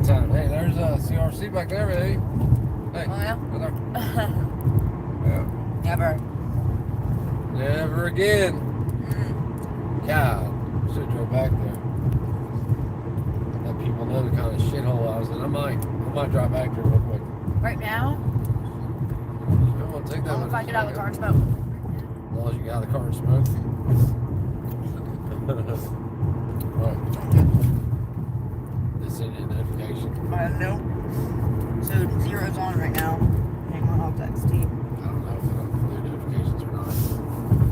time. Hey, there's a CRC back there, baby. Hey, Oh, yeah? right there. Yeah. Never again. God, should have drove back there. Let people know the kind of shithole I was in. I might drive back there real quick. Right now? I'm gonna take that. If I get out of the car and smoke. As long as you get out of the car and smoke. Right. This isn't a notification. No. So 0's on right now. Hang on, I'll text you. I don't know if it'll do notifications or not.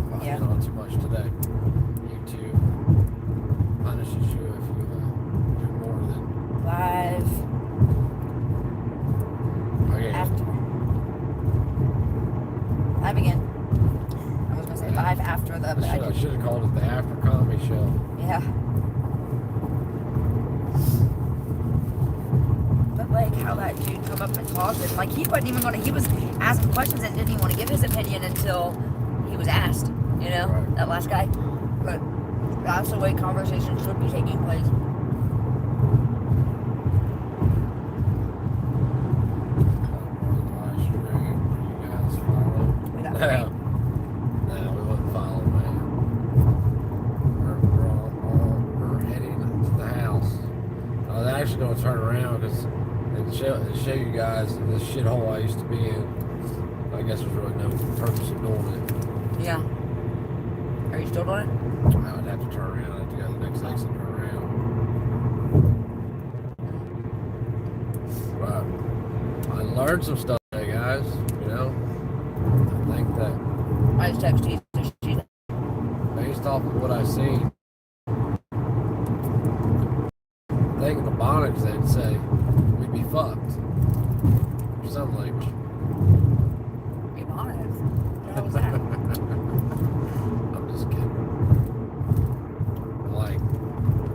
Probably Yeah. not too much today. YouTube punishes you if you do more than 5 okay. after. 5 again. I was gonna say 5 after the. I should have called it the After Comedy Show. Yeah. But like how that dude come up and talked and like he wasn't even gonna. He was asking questions and didn't even want to give his opinion until he was asked. You know, Right. that last guy. But that's the way conversation should be taking place. We got three. No, we wouldn't follow, man. We're heading to the house. I was actually going to turn around because and show you guys this shithole I used to be in. I guess there's really no purpose of doing it. Yeah. Are you still doing it? I would have to turn around. I'd have to go to the next exit and turn around. But I learned some stuff today, guys. You know, I think that I just texted you. based off of what I've seen, I think in the Bonnets they'd say we'd be fucked. Or something like that. Be honest. What was that? I'm just kidding. Like,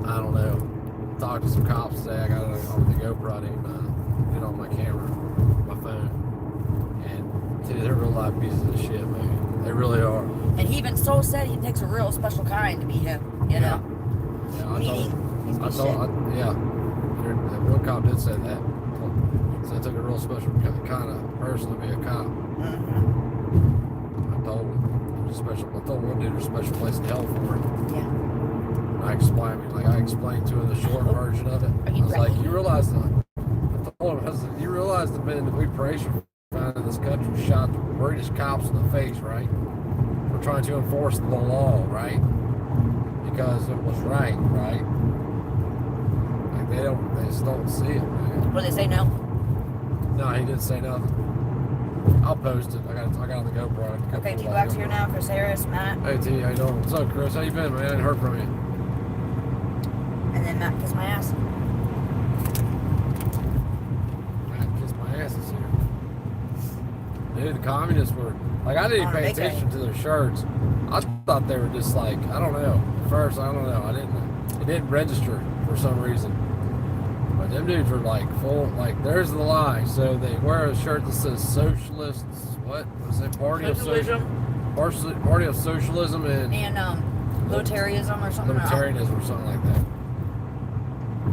I don't know. Talked to some cops today. I got it on the GoPro. I didn't get on my camera, my phone. And dude, they're real life pieces of shit, man. They really are. And he even so said he takes a real special kind to be him. You know. Yeah, Meaning, he's good shit. yeah. One cop did say that. So it took a real special kind of person to be a cop. I told him it was special. I told one dude there's a special place in hell for it. Yeah. And I explained to him the short version of it. Are you I was like, right? you realize that? I told him, I said, you realize the men that we praise for in this country shot the British cops in the face, right? We're trying to enforce the law, right? Because it was right? Like they just don't see it, man. What did they say? No. No, he didn't say nothing. I'll post it. I got on the GoPro. Okay, T-Black's here now. Chris Harris, Matt, Hey T, how you doing? What's up, Chris? How you been, man? I ain't heard from you. and then Matt kissed my ass. Matt kissed my ass this year. Dude, the communists were like, I didn't On a pay big day. attention to their shirts. I thought they were just like, I don't know. At first, I don't know. It didn't register for some reason. But them dudes were like full, like there's the lie. So they wear a shirt that says socialists. What was it? Party of Socialism and Militarism or something. libertarianism or something like that.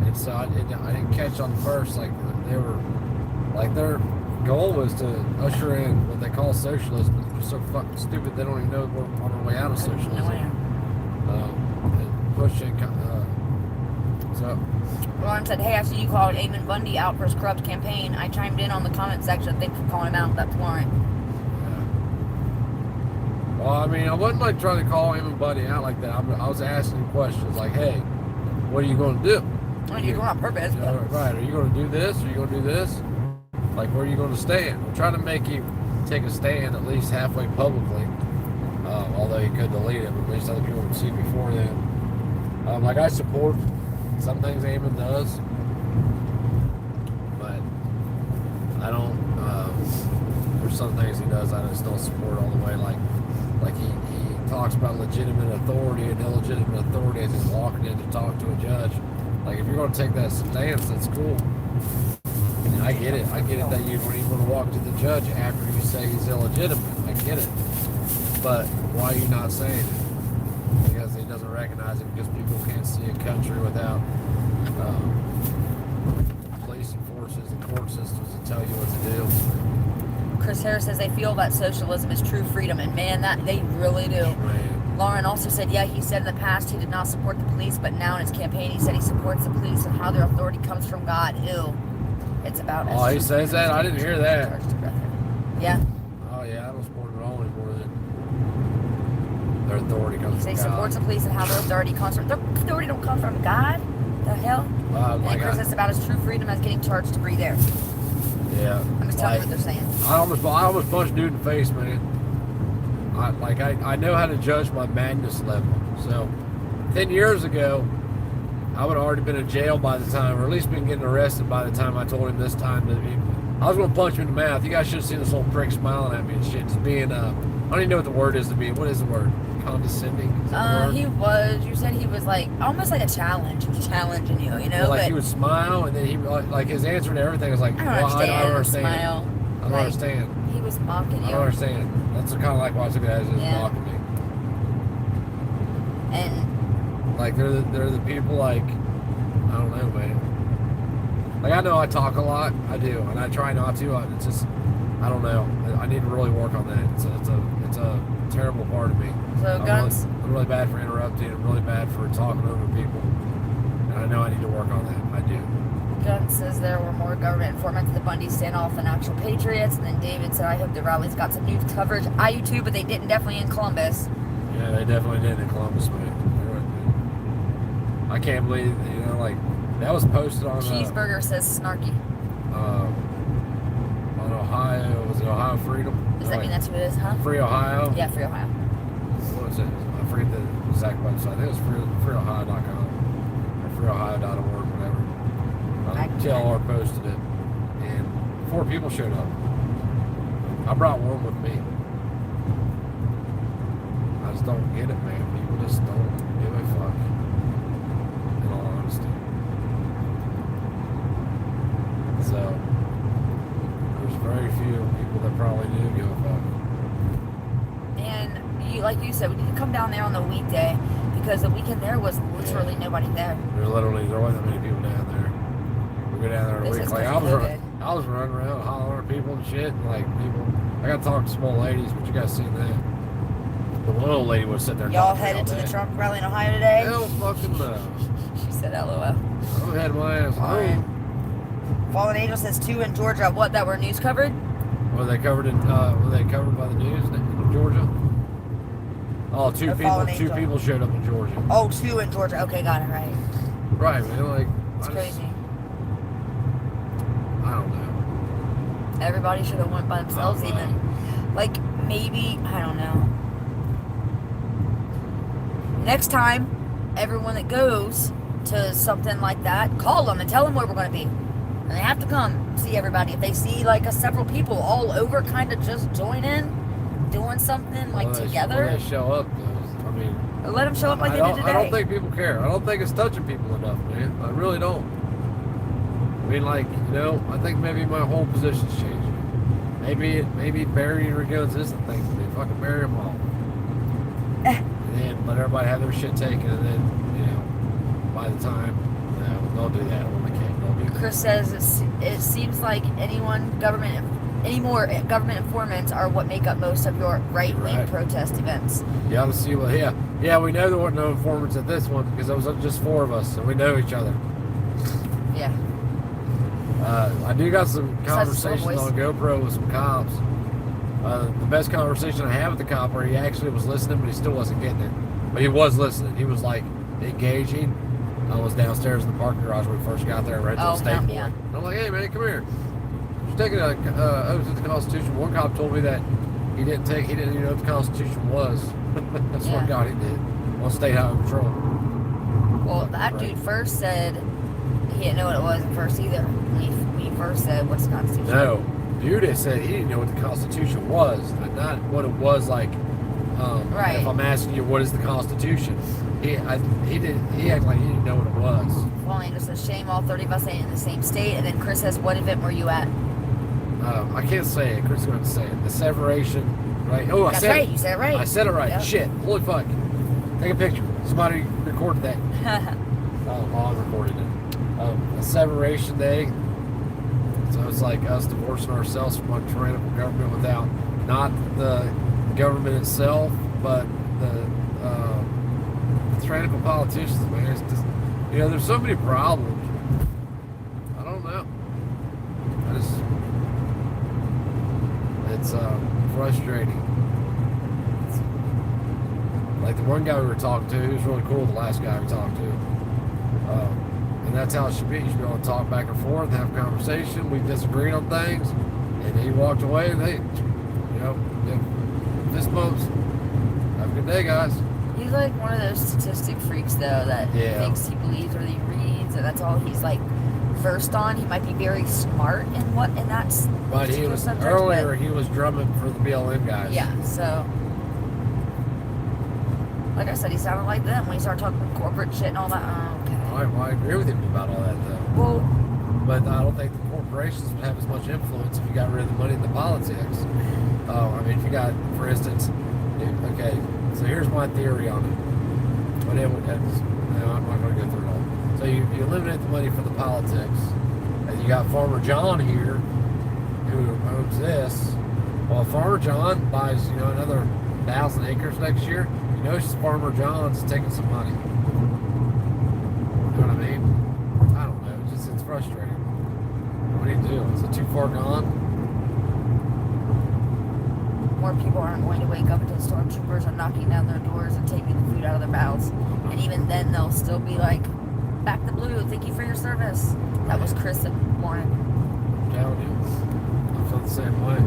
And so I didn't catch on first, like they were, like their goal was to usher in what they call socialism. It's so fucking stupid they don't even know we're on our way out of socialism. No idea. And pushing, so Lauren said, "Hey, I see you called Eamon Bundy out for his corrupt campaign. I chimed in on the comment section. Thanks for calling him out. That's Lauren." yeah. Well, I mean, I wasn't like trying to call Eamon Bundy out like that. I was asking questions like, hey, what are you going to do? I mean, you're going on purpose. You know, right, are you going to do this? Are you going to do this? Like, where are you going to stand? I'm trying to make you take a stand at least halfway publicly. Although you could delete it, but at least other people would see before then. Like, I support some things Eamon does, but I don't, there's some things he does I just don't support all the way. Like he talks about legitimate authority and illegitimate authority as he's walking in to talk to a judge. Like, if you're going to take that stance, that's cool. And I get it that you don't even want to walk to the judge after you say he's illegitimate. I get it. But why are you not saying it? Because he doesn't recognize it, because people can't see a country without police Sarah says they feel that socialism is true freedom, and man, that they really do. Man. Lauren also said, yeah, he said in the past he did not support the police, but now in his campaign he said he supports the police and how their authority comes from God. Ew. It's about Oh, he says that? I didn't hear that. Yeah. Oh, yeah, I don't support him at all anymore then. Their authority comes from He God. supports the police and how their authority comes from... Their authority don't come from God. The hell? And Chris, it's about as true freedom as getting charged to breathe air. Yeah. I'm just telling you what they're saying. I almost punched dude in the face, man. I know how to judge my madness level. So, 10 years ago, I would have already been in jail by the time, or at least been getting arrested by the time I told him this time that I was going to punch him in the mouth. You guys should have seen this little prick smiling at me and shit. Just being, I don't even know what the word is to be. What is the word? Condescending? Is that the word? You said he was like, almost like a challenge. He was challenging you, you know? Well, like he would smile, and then he, like his answer to everything was like, I don't understand. Smile. I don't understand. He was mocking you. I don't understand. That's kind of like what I took it as, mocking me. And like they're the people, like, I don't know, man. Like, I know I talk a lot, I do, and I try not to. It's just, I don't know. I need to really work on that. It's a terrible part of me. So Guns, I'm really bad for interrupting. I'm really bad for talking over people, and I know I need to work on that. I do. Gunn says there were more government informants at the Bundy standoff than actual patriots. And then David said, I hope the rallies got some news coverage. I do too, but they didn't definitely in Columbus. Yeah, they definitely did in Columbus, man. I can't believe, you know, like, that was posted on... Cheeseburger says snarky. On Ohio, was it Ohio Freedom? Does that mean that's what it is, huh? Free Ohio? Yeah, Free Ohio. What was it? I forget the exact website. I think it was freeohio.com or freeohio.org, whatever. TLR posted it, and 4 people showed up. I brought one with me. I just don't get it, man. People just don't give a fuck, in all honesty. So, there's very few people that probably do give a fuck. And like you said, we need to come down there on the weekday, because the weekend there was literally nobody there. There wasn't that many people down there. We go down there on a week. Like, I was running around hollering at people and shit, and like people. I got to talk to some old ladies, but you guys seen that? The one old lady was sitting there. Y'all headed to the Trump rally in Ohio today? Hell fucking no. She said LOL. I'm heading my ass home. Fallen Angel says 2 in Georgia. What, that were news covered? Were they covered by the news in Georgia? Oh, two people showed up in Georgia. Oh, 2 in Georgia. Okay, got it right. Right, man. Like, it's crazy. I don't know. Everybody should have went by themselves, even. Like, maybe, I don't know. Next time, everyone that goes to something like that, call them and tell them where we're going to be. And they have to come see everybody. If they see, like, several people all over kind of just join in, doing something, like, together. When they show up, though, I mean... Let them show up like they did today. I don't think people care. I don't think it's touching people enough, man. I really don't. I mean, like, you know, I think maybe my whole position's changing. Maybe burying your guns isn't the thing to do. Fucking bury them all. And then let everybody have their shit taken, and then, you know, by the time, no, they'll do that when they can. They'll do that. Chris says it seems like any more government informants are what make up most of your right-wing protest events. Yeah, let's see what. Yeah, we know there weren't no informants at this one because there was just 4 of us, and we know each other. Yeah. I do got some conversations on GoPro with some cops. The best conversation I had with the cop where he actually was listening, but he still wasn't getting it. But he was listening. He was like engaging. I was downstairs in the parking garage when we first got there, right to the state board. Yeah. I'm like, hey man, come here. You're taking an oath to the Constitution. One cop told me that he didn't even know what the Constitution was. That's what God he did on state highway patrol. Well, that dude first said he didn't know what it was at first either. When he first said, what's the Constitution? No. Dude said he didn't know what the Constitution was, not what it was like. Right. If I'm asking you what is the Constitution, he acted like he didn't know what it was. Well, he just says shame all 30 of us ain't in the same state. And then Chris says, what event were you at? I can't say it. Chris is going to say it. The separation, right? Oh, That's right. You said it right. I said it right. Yep. Shit. Holy fuck. Take a picture. Somebody recorded that. Oh, I recorded it. A separation day. So it's like us divorcing ourselves from a tyrannical government without not the government itself, but the tyrannical politicians, man. It's just, there's so many problems. I don't know. It's frustrating. Like the one guy we were talking to, he was really cool, the last guy we talked to. And that's how it should be. You should be able to talk back and forth, have a conversation. We disagreed on things, and he walked away, and they, fist bumps. Have a good day, guys. He's like one of those statistic freaks, though, that thinks he believes what he reads, and that's all he's like versed on. He might be very smart in that's. But he was earlier. He was drumming for the BLM guys. Yeah, so. Like I said, he sounded like them when he started talking corporate shit and all that. Oh, okay. I agree with him about all that, though. Well, but I don't think the corporations would have as much influence if you got rid of the money in the politics. I mean, if you got, for instance, okay, so here's my theory on it. But I'm not going to go through it all. So you eliminate the money for the politics, and you got Farmer John here, who owns this. Well, if Farmer John buys, another 1,000 acres next year, Farmer John's taking some money. You know what I mean? I don't know. It's frustrating. What do you do? Is it too far gone? More people aren't going to wake up until stormtroopers are knocking down their doors and taking the food out of their mouths. And even then, they'll still be like, "Back the blue. Thank you for your service." That was Chris and Warren. I'm telling you. I feel the same way.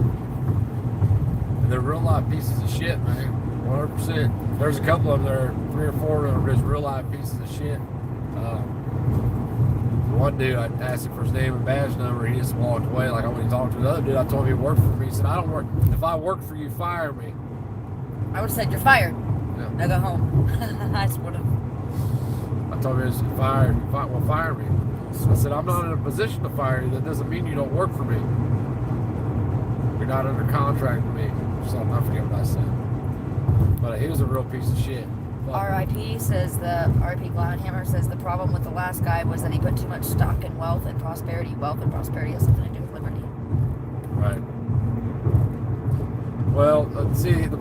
And they're real life pieces of shit, man. 100%. There's a couple of them there, 3 or 4 that are just real life pieces of shit. One dude, I asked him for his name and badge number. He just walked away. Like I went and talked to another dude. I told him he worked for me. He said, "I don't work. If I work for you, fire me." I would have said, "You're fired." Yeah. Now go home. I just would have. I told him, "If fire me." I said, "I'm not in a position to fire you. That doesn't mean you don't work for me. You're not under contract with me." Something, I forget what I said. But he was a real piece of shit. R.I.P. says R.I.P. Clownhammer says the problem with the last guy was that he put too much stock in wealth and prosperity. Wealth and prosperity has something to do with liberty. Right. Well, see, the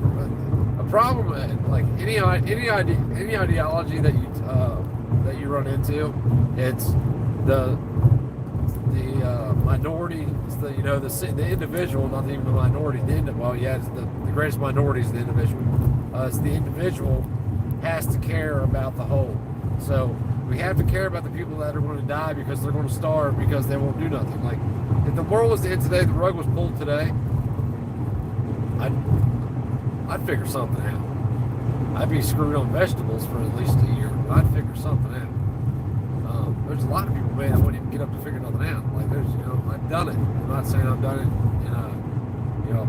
problem, like any ideology that you run into, it's the minority, it's the individual, not even the minority. It's the greatest minority is the individual. It's the individual has to care about the whole. So we have to care about the people that are going to die because they're going to starve because they won't do nothing. Like if the world was to end today, the rug was pulled today, I'd figure something out. I'd be screwed on vegetables for at least a year, but I'd figure something out. There's a lot of people, man, that wouldn't even get up to figure nothing out. Like there's, I've done it. I'm not saying I've done it in a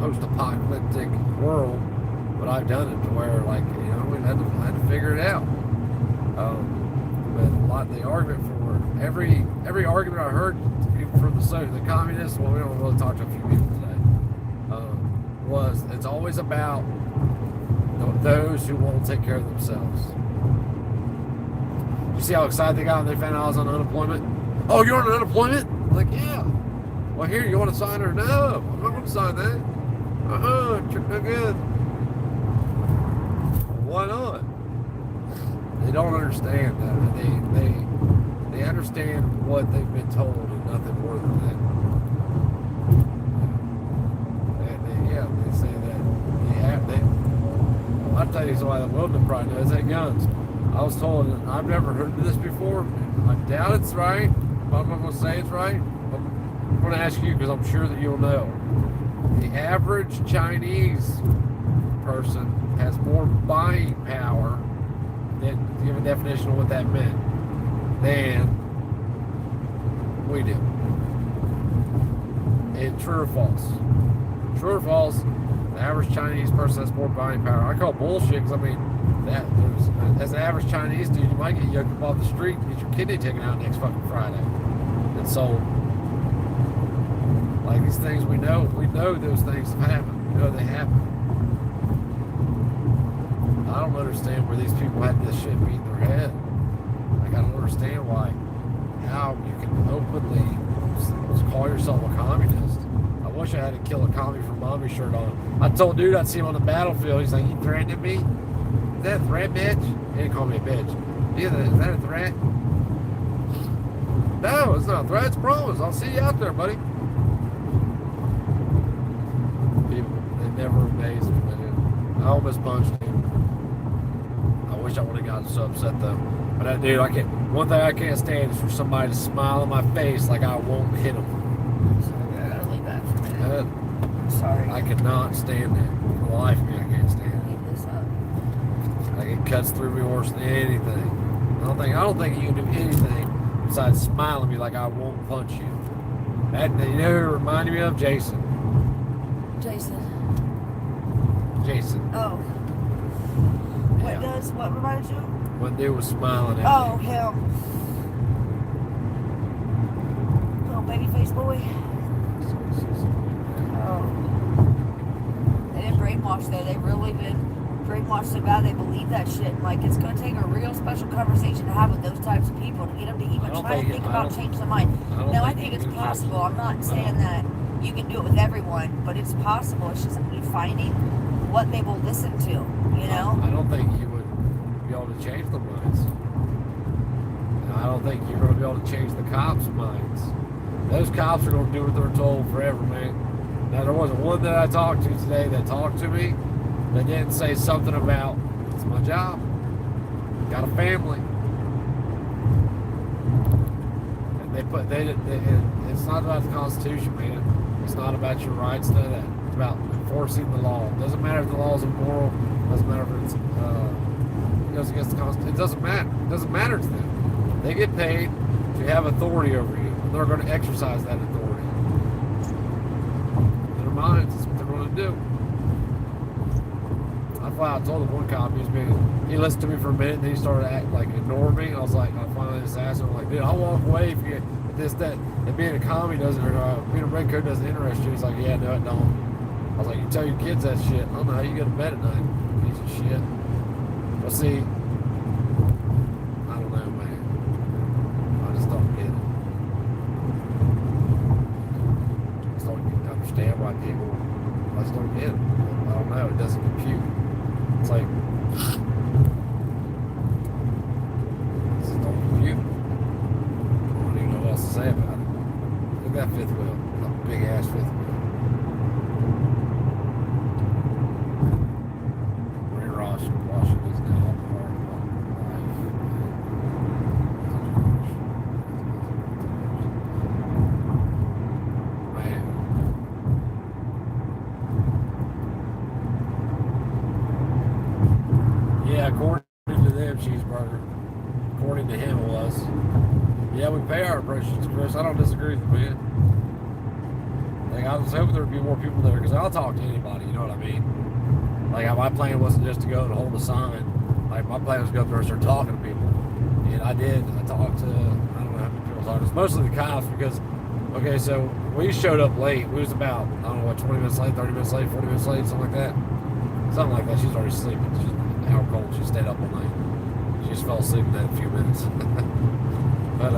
post-apocalyptic world, but I've done it to where, like, we had to figure it out. But a lot of the argument for every argument I heard from the communists, well, we don't really talk to a few people today, was it's always about those who won't take care of themselves. You see how excited they got when they found out I was on unemployment? "Oh, you're on unemployment?" I'm like, "Yeah." "Well, here, you want to sign her?" "No, I'm not going to sign that." "You're no good." Why not? They don't understand that. They understand what they've been told and nothing more than that. They say that. I'll tell you why the Wilderness probably knows that guns. I was told, and I've never heard of this before. I doubt it's right, but I'm not going to say it's right. I'm going to ask you because I'm sure that you'll know. The average Chinese person has more buying power, than to give a definition of what that meant, than we do. And true or false? True or false? The average Chinese person has more buying power. I call bullshit because as an average Chinese dude, you might get yoked up off the street and get your kidney taken out next fucking Friday and sold. Like these things, we know those things have happened. We know they happen. I don't understand where these people had this shit beat in their head. Like I don't understand how you can openly call call yourself a communist. I wish I had a kill a commie for mommy shirt on. I told dude I'd see him on the battlefield. He's like, you threatening me? Is that a threat, bitch? He didn't call me a bitch. Is that a threat? No, it's not a threat. It's promise. I'll see you out there, buddy. People, they never amaze me, man. I almost punched him. I wish I would have gotten so upset though. But that dude, I can't. One thing I can't stand is for somebody to smile in my face like I won't hit them. Sorry, I gotta leave that for a minute. Sorry. I cannot stand that. For the life of me, I can't stand it. Leave this up. Like it cuts through me worse than anything. I don't think you can do anything besides smile at me like I won't punch you. That, you know who it reminded me of? Jason. Jason. Oh. What reminds you? One dude was smiling at Oh, me. him. Little baby face boy. Oh. They didn't brainwash though. They really been brainwashed so bad they believe that shit. Like, it's going to take a real special conversation to have with those types of people to get them to even try to think about changing their mind. No, I think it's possible. I'm not saying that you can do it with everyone, but it's possible. It's just you finding what they will listen to, you know? I don't think you would be able to change their minds. I don't think you're going to be able to change the cops' minds. Those cops are going to do what they're told forever, man. Now, there wasn't one that I talked to today that talked to me that didn't say something about, it's my job. Got a family. And it's not about the Constitution, man. It's not about your rights, none of that. It's about enforcing the law. It doesn't matter if the law is immoral. It doesn't matter if it's goes against the Constitution. It doesn't matter. It doesn't matter to them. They get paid to have authority over you, and they're going to exercise that authority. In their minds, that's what they're going to do. I flat out told him one cop, he listened to me for a minute, and then he started to act like ignore me. I was like, I finally just asked him, like, dude, I'll walk away if you this, that, and being a commie doesn't, or being a redcoat doesn't interest you. He's like, yeah, no, it don't. I was like, you tell your kids that shit. I don't know how you go to bed at night, piece of shit. Well, see, I don't know, man. I just don't get it. I just don't understand why people, I just don't get it. I don't know, it doesn't compute. It's like, this is not compute. I don't even know what else to say about it. Look at that fifth wheel, a big ass fifth wheel. Washington's now a part of my life. Man. Yeah, according to them, cheeseburger. According to him, it was. Yeah, we pay our impressions, Chris. I don't disagree with you, man. Like, I was hoping there would be more people there, because I'll talk to anybody, you know what I mean? Like, my plan wasn't just to go and hold a sign. Like, my plan was to go up there and start talking to people. And I did. I talked to, I don't know how many people I talked to. It's mostly the cops because, okay, so we showed up late. We was about, I don't know what, 20 minutes late, 30 minutes late, 40 minutes late, something like that. Something like that. She was already sleeping. She's out cold. She stayed up all night. She just fell asleep in that a few minutes. But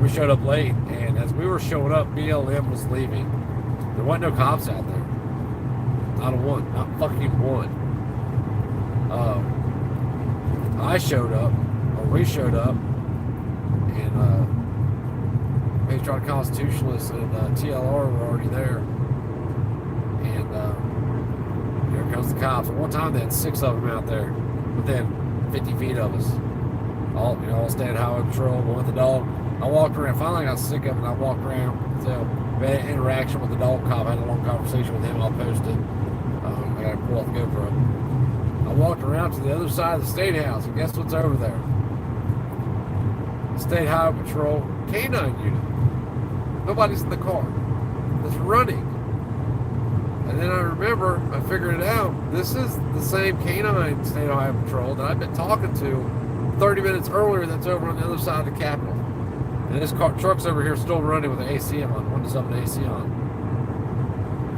we showed up late, and as we were showing up, BLM was leaving. There wasn't no cops out there. Not a one. Not fucking one. I showed up, or we showed up, and Patriotic Constitutionalists and TLR were already there. And here comes the cops. At one time, they had 6 of them out there within 50 feet of us. All staying highway patrol, but with the dog. I walked around. Finally, I got sick of it, and I walked around. So we had an interaction with the dog cop. I had a long conversation with him. I'll post it. I gotta pull off the GoPro. I walked around to the other side of the State House, and guess what's over there? The State Highway Patrol K-9 unit. Nobody's in the car. It's running. And then I remember, I figured it out. This is the same K-9 State Highway Patrol that I've been talking to 30 minutes earlier that's over on the other side of the Capitol. And this truck's over here still running with the AC on. Windows up and AC on.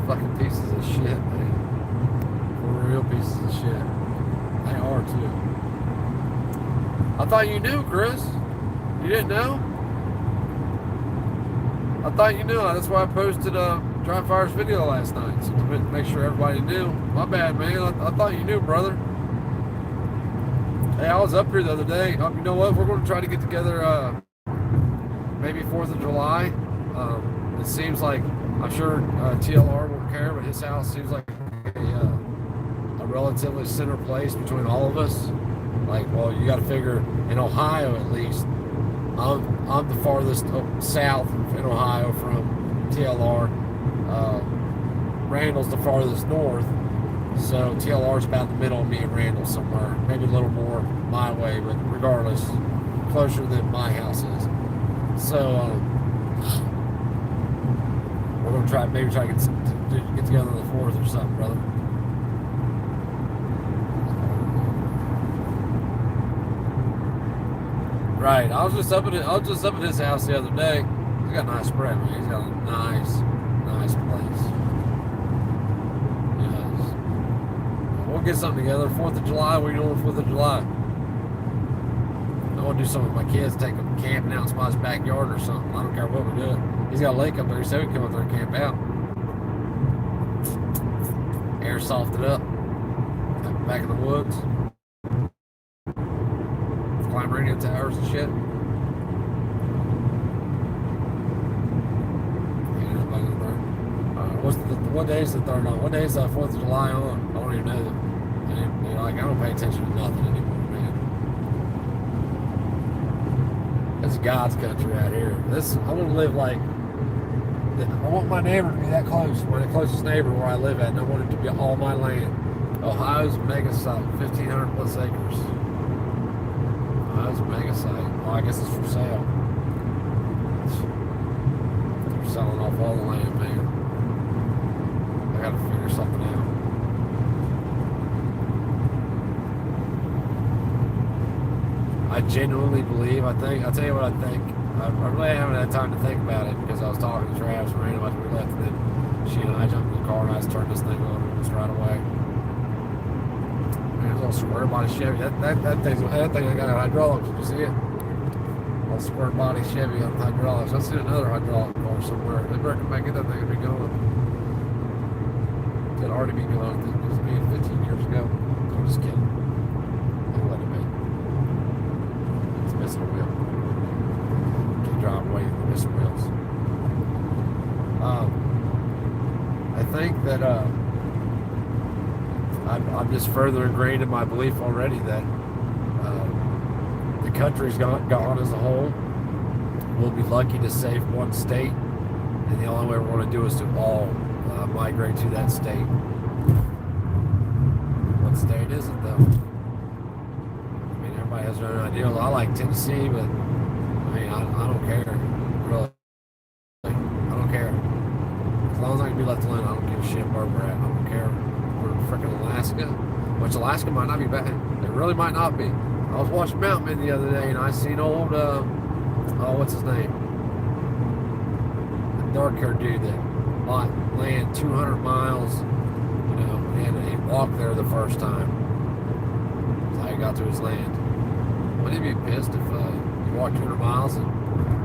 Fucking pieces of shit, man. Real pieces of shit. They are too. I thought you knew, Chris. You didn't know? I thought you knew. That's why I posted a Dry Fire's video last night, so to make sure everybody knew. My bad, man. I thought you knew, brother. Hey, I was up here the other day. You know what? We're going to try to get together maybe 4th of July. It seems like, I'm sure TLR won't care, but his house seems like a relatively center place between all of us. Like, well, you got to figure, in Ohio at least, I'm the farthest south in Ohio from TLR. Randall's the farthest north. So TLR's about the middle of me and Randall somewhere. Maybe a little more my way, but regardless, closer than my house is. So we're going to try to get together on the 4th or something, brother. Right. I was just up at his house the other day. He's got a nice spread, man. He's got a nice place. Yes. We'll get something together. 4th of July. What are you doing 4th of July? I want to do something with my kids. Take them camping out in somebody's backyard or something. I don't care what we do. He's got a lake up there. He said we can come up there and camp out. Air softened up. Back in the woods. Climb radio towers and shit. What day is the 3rd on? What day is the 4th of July on? I don't even know. I don't pay attention to nothing anymore, man. It's God's country out here. I want to live like. I want my neighbor to be that close. My closest neighbor where I live at, and I want it to be all my land. Ohio's a mega site, 1,500 plus acres. Ohio's a mega site. Well, I guess it's for sale. They're selling off all the land, man. I gotta figure something out. I genuinely believe, I'll tell you what I think. I really haven't had time to think about it because I was talking to Travis and Randall after we left, and then she and I jumped in the car and I just turned this thing on almost right away. Man, it was a little square body Chevy. That thing I got hydraulics. Did you see it? A little square body Chevy on hydraulics. I've seen another hydraulic car somewhere. They reckon back get that thing to be going. It already be going. It was being 15 years ago. I'm just kidding. Don't let it be. It's missing a wheel. Can't drive away with missing wheels. I think that I'm just further ingrained in my belief already that the country's gone as a whole. We'll be lucky to save one state, and the only way we're going to do is to all migrate to that state. What state is it, though? I mean, everybody has their own ideals. I like Tennessee, but I mean, I don't care. Really. I don't care. As long as I can be left alone, I don't give a shit where we're at. I don't care. We're in freaking Alaska, which Alaska might not be bad. It really might not be. I was watching Mountain Men the other day, and I seen old, what's his name? The dark-haired dude that bought land 200 miles, and he walked there the first time. That's how he got to his land. Wouldn't he be pissed if you walked 200 miles and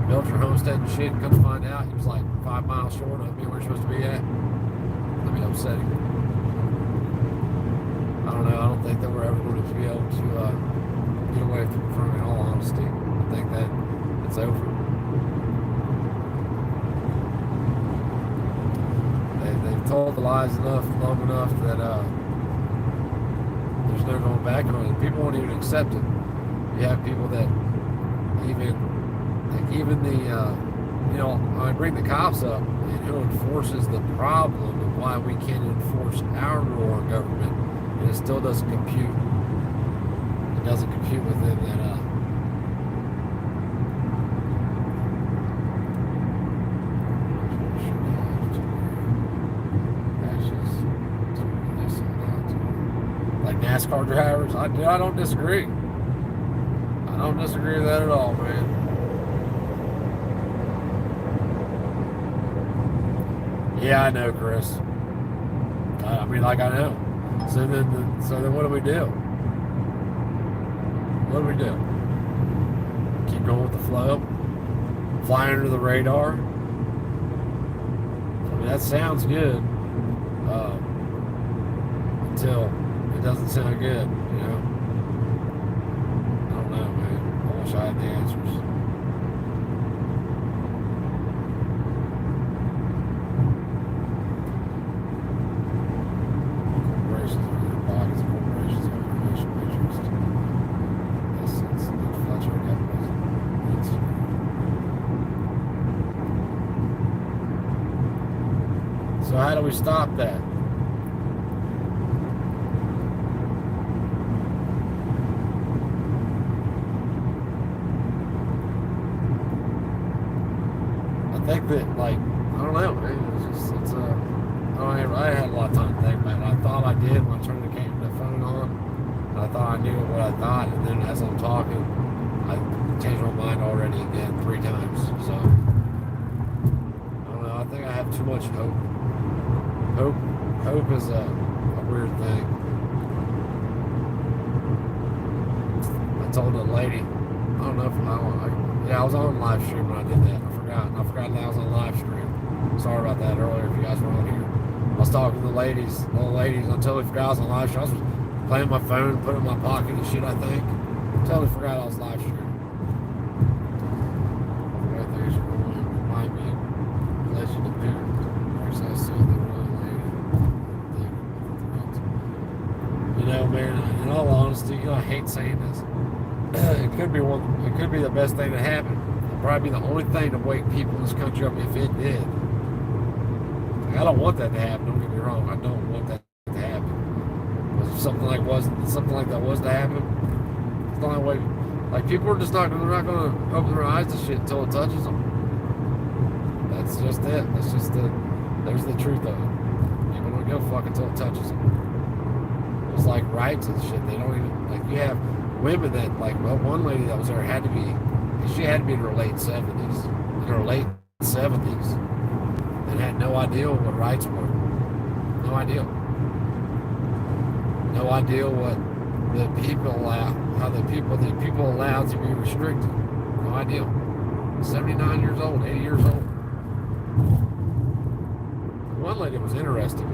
built your homestead and shit and come to find out he was like 5 miles short of being where you're supposed to be at? That'd be upsetting. I don't know. I don't think that we're ever going to be able to get away from it, in all honesty. I think that it's over. They've told the lies long enough that there's no going back on it. People won't even accept it. You have people that even the I bring the cops up, and who enforces the problem of why we can't enforce our rule on government, and it still doesn't compute. It doesn't compute within that. NASCAR drivers, I don't disagree. I don't disagree with that at all, man. Yeah, I know, Chris. I mean, like, I know. So then what do we do? What do we do? Keep going with the flow? Fly under the radar? mean, that sounds good until it doesn't sound good, you know. I don't know, man. I wish I had the answers. Corporations are their bodies, corporations are their national interest. That's inflationary capitalism. So how do we stop that? I think that, like, I don't know, man. I had a lot of time to think about it. I thought I did when I turned the phone on. And I thought I knew what I thought, and then as I'm talking, I changed my mind already again 3 times. So I don't know. I think I have too much hope. Hope is a weird thing. I told a lady, I don't know if I was on live stream when I did that. I forgot that I was on live stream. Sorry about that earlier if you guys were on here. I was talking to the ladies. I totally forgot I was on live stream. I was playing my phone, put it in my pocket and shit, I think. Totally forgot I was live streaming. Things are going to remind me of Legend of Peter. There's that scene that really later. You know, man, in all honesty, you know, I hate saying this. It could be the best thing to happen. It'd probably be the only thing to wake people in this country up if it did. I don't want that to happen, don't get me wrong. I don't want that to happen. But if something like that was to happen, it's the only way. Like, people are just they're not gonna open their eyes to shit until it touches them. That's just it. There's the truth of it. People don't give a fuck until it touches them. It's like rights and shit. They don't even, like, you have women that, like, well, one lady that was there had to be in her late 70s. In her late 70s. And had no idea what rights were. No idea. No idea what the people allowed to be restricted. No idea. 79 years old, 80 years old. One lady was interesting.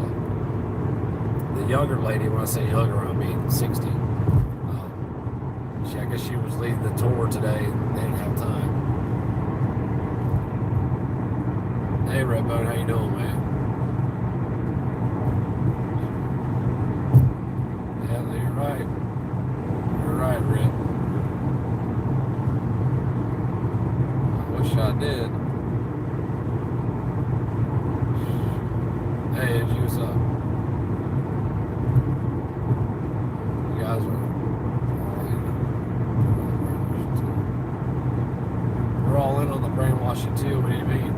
The younger lady, when I say younger, I mean 60. I guess she was leading the tour today and they didn't have time. Hey, Redbone, how you doing, man? Yeah, you're right. You're right, Red. I wish I did. Hey, Angie, what's up? You guys we're all in on the brainwashing too. What do you mean?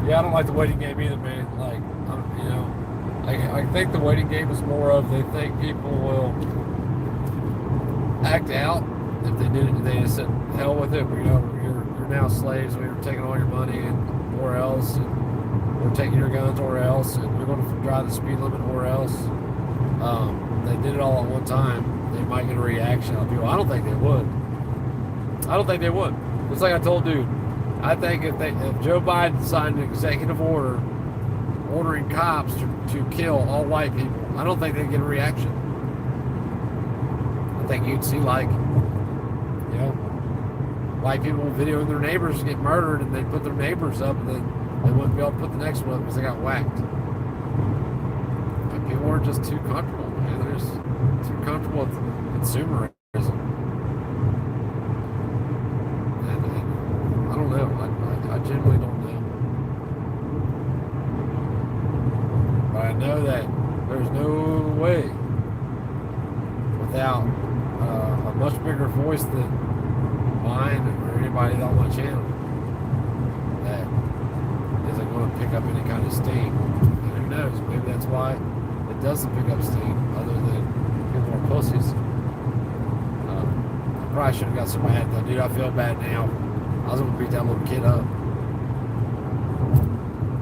Yeah, I don't like the waiting game either, man. Like, you know, I think the waiting game is more of they think people will act out if they did it. They just said, hell with it. You know, you're now slaves. We're taking all your money and or else. And we're taking your guns or else. And we're going to drive the speed limit or else. They did it all at one time. They might get a reaction out of people. I don't think they would. It's like I told dude. I think if Joe Biden signed an executive order ordering cops to kill all white people, I don't think they'd get a reaction. I think you'd see, like, you know, white people videoing their neighbors get murdered and they'd put their neighbors up and then they wouldn't be able to put the next one up because they got whacked. But people are just too comfortable, man. They're just too comfortable with consumerism. I don't know. I genuinely don't know. But I know that there's no way without a much bigger voice than mine or anybody on my channel that isn't going to pick up any kind of steam. And who knows? Maybe that's why it doesn't pick up steam, other than people are pussies. I probably should have got some mad though. Dude, I feel bad now. I was going to beat that little kid up.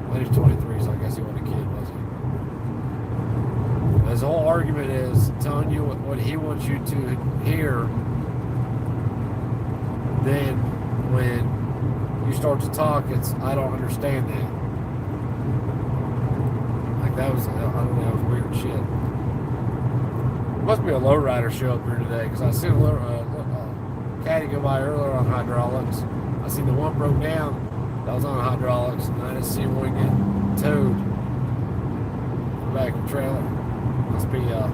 Well, he's 23, so I guess he wasn't a kid, was he? His whole argument is telling you what he wants you to hear then when you start to talk, it's, I don't understand that. Like that was, I don't know, it was weird shit. Must be a lowrider show up here today, because I seen a caddy go by earlier on hydraulics. I seen the one broke down that was on hydraulics, and I just see one get towed back in the trailer. Must be a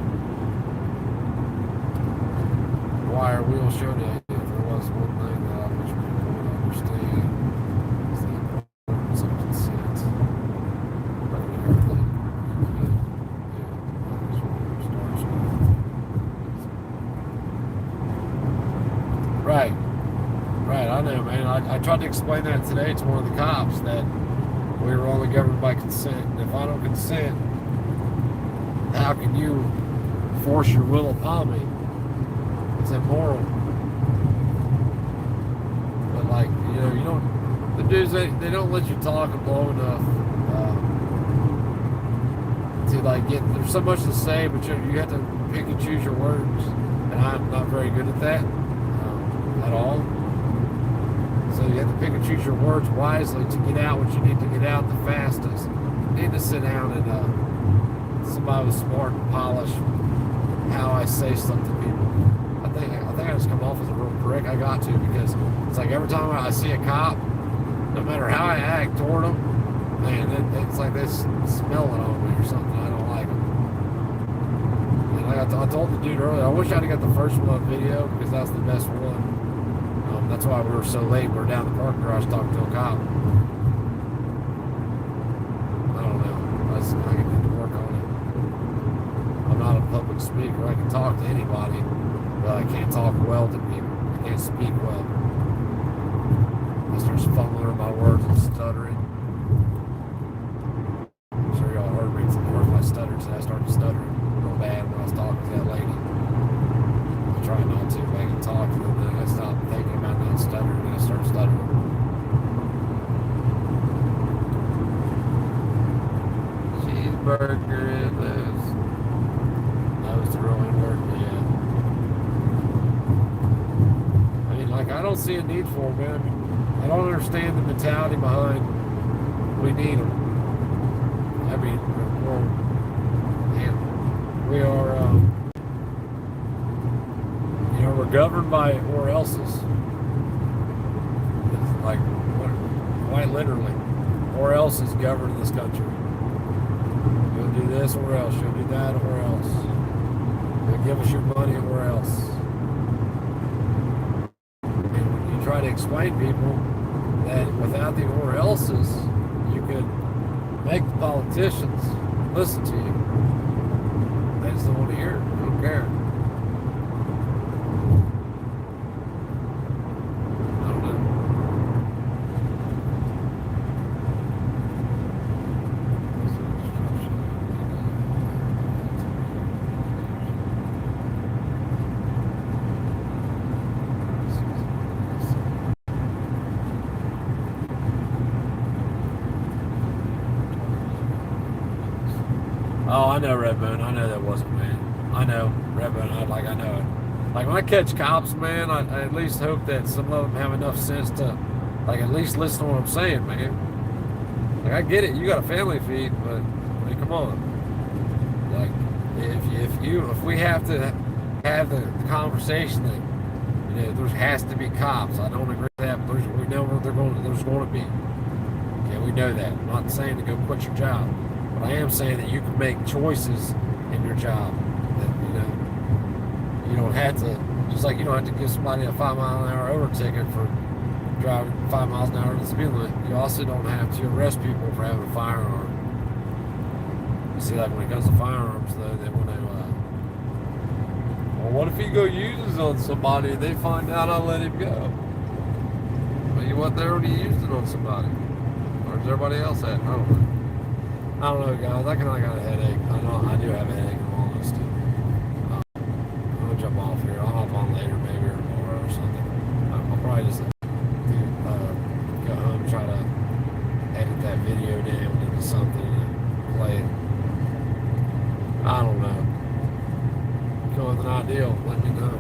wire wheel show day. If there was one thing that I wish people would understand, is the importance of consent. But apparently, you could, that's where it starts with. Right. Right, I know, man. I tried to explain that today to one of the cops, that we were only governed by consent. And if I don't consent, how can you force your will upon me? It's immoral. But like, you know, you don't, the dudes, they don't let you talk and blow enough to like get, there's so much to say, but you have to pick and choose your words. And I'm not very good at that at all. So you have to pick and choose your words wisely to get out what you need to get out the fastest. You need to sit down and somebody was smart and polished how I say stuff to people. I think I just come off as a real prick. I got to, because it's like every time I see a cop, no matter how I act toward them, man, it's like they smell it on me or something. I don't like them. And I told the dude earlier, I wish I'd have got the first one on video, because that's the best one. That's why we were so late. We were down the parking garage talking to a cop. I don't know. I can need to work on it. I'm not a public speaker. I can talk to anybody, but I can't talk well to people. I can't speak well. I start fumbling over my words and stuttering. I'm sure y'all heard me. Heard my stutter today. I started stuttering real bad when I was talking to that lady. I try not to, but I can talk, and then I stop thinking about not stuttering, and I start stuttering. Cheeseburger it is. That was the real word, yeah. I mean, like, I don't see a need for them, man. I don't understand the mentality behind we need them. I mean, we are, we're governed by or else's. It's like, quite literally, or else is governed this country. You'll do this or else. You'll do that or else. You'll give us your money or else. And when you try to explain people that without the or else's, you could make the politicians listen to you, they just don't want to hear it. They don't care. Oh, I know Redbone. I know that wasn't man. I know Redbone. I know it. Like when I catch cops, man, I at least hope that some of them have enough sense to, like, at least listen to what I'm saying, man. Like I get it, you got a family to feed, but I mean, come on. Like if we have to have the conversation that, you know, there has to be cops. I don't agree with that, but we know where there's going to be. Okay, we know that. I'm not saying to go quit your job. But I am saying that you can make choices in your job. That, you know, you don't have to, just like you don't have to give somebody a 5-mile-an-hour over ticket for driving 5 miles an hour to the speed limit. You also don't have to arrest people for having a firearm. You see, like when it comes to firearms, though, they want to, well, what if he go uses on somebody and they find out I let him go? Well, you wasn't there when he used it on somebody. Or is everybody else at? I don't know. I don't know, guys. I got a headache. I do have a headache, in all honesty. I'm gonna jump off here. I'll hop on later, maybe, or tomorrow or something. I'll probably just go home and try to edit that video down into something and play it. I don't know. Come with an idea, let me know.